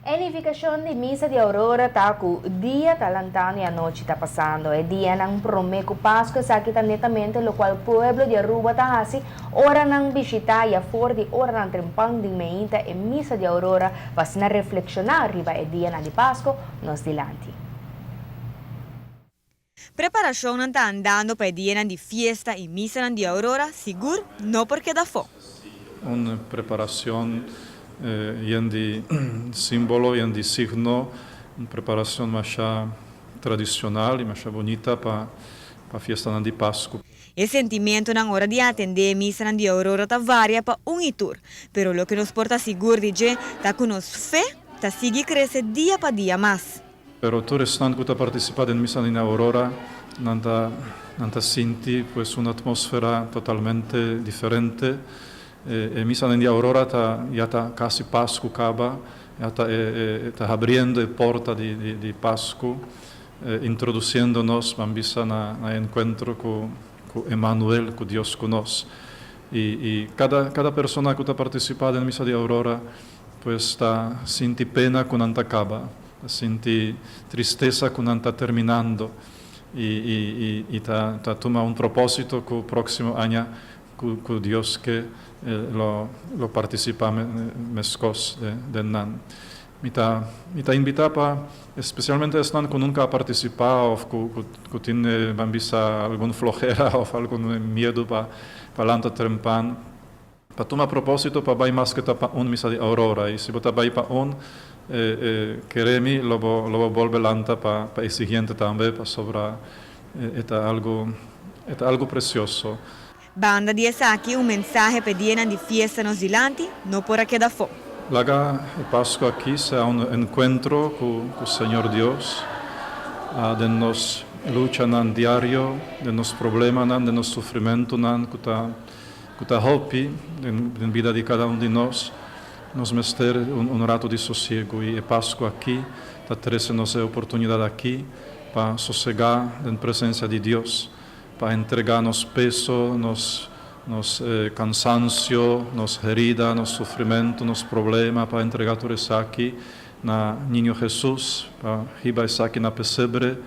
Edificación de misa de Aurora está con día talantano y anoche está pasando. El día ng promeco Pascua sa kita netamente lo cual pueblo de Aruba está así hora ng visita y afor de hora ng trempang de meinta en misa de Aurora vas na reflexionar arriba el día de Pascua nos dilanti. Preparação não está andando para o dia de festa e missa de Aurora, seguro, não porque dá fome. Una preparación de símbolo, de signo, una preparación más tradicional y más bonita para a fiesta de Pascua. O sentimento na hora de atender a missa de Aurora está varia para e tour, pero lo que nos porta seguro de que está com nos fé, está seguir crescer dia para dia mais. Pero tu restante que está participando en misa de Aurora, nanta sinti pues una atmósfera totalmente diferente. Misa de Aurora ya está casi Pascua acaba, ya está abriendo la puerta de Pascua, introduciéndonos a misa na encuentro con Emmanuel, con Dios con nos. Y cada persona que está participando en misa de Aurora, pues está sinti pena con anta acaba, sinti tristeza con anta terminando, y ta toma un propósito que el próximo año con Dios que lo participa mescos de nan. Mi ta invita especialmente a que nunca ha participado o que tiene algún flojera o algún miedo para lanta trempan, para tomar propósito para vai más que para un misa de Aurora, y si vota vai para un queremi lo volve lanta para el siguiente también, para sobra algo precioso. Banda di Esaki un mensaje per dia di fiesta nos dilanti, no por aqui da fome. La Pascua aquí sea un encuentro con el Señor Dios, de nos lucha nan diario, de nos problemas nan, de nos sufrimiento nan, que ta hopi en vida de cada uno de nos mester un rato de sosiego, y Pascua aquí, ta trece nos oportunidad aquí para sosegar en presencia de Dios, para entregarnos peso, nos cansancio, nos herida, nos sufrimiento, nos problema, para entregar todo eso aquí na Niño Jesús, para riba isso aqui na pesebre,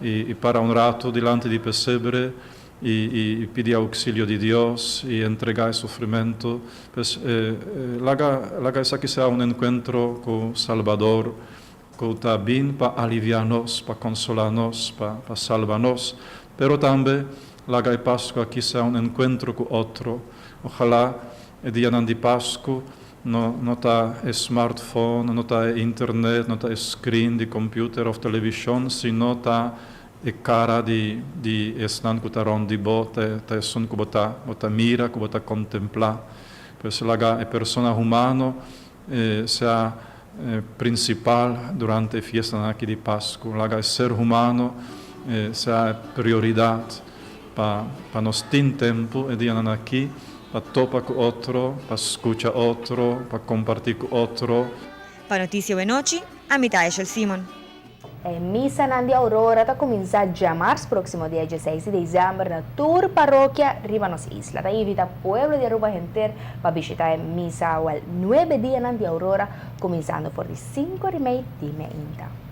y para un rato delante de pesebre, y pedir auxilio de Dios, y entregar el sufrimiento. Pues, laga isso aqui sea un encuentro con Salvador, que está bien para aliviarnos, para consolarnos, para salvarnos, pero también la Pascua aquí sea un encuentro con otro. Ojalá el día de Pascua no está smartphone, no está internet, no está screen de computer o televisión, sino está cara de esnan que está rondi bo, te son que bota mira, que bota contemplar. Pues la persona humana sea principal durante la fiesta aquí de Pascua. La ser humano sea prioridad para nos tin tempo e dia aqui, para topar com outro, para escuchar outro, para compartir com outro. Para notícia de noite, a mitad es el Simon. Misa de Aurora está comienza ya marzo, próximo día 16 de diciembre, na Tour Parroquia Ribanos Isla. Está invita pueblo de Aruba Genter para visitar misa al 9 días de Aurora, comenzando por 5 de mayo de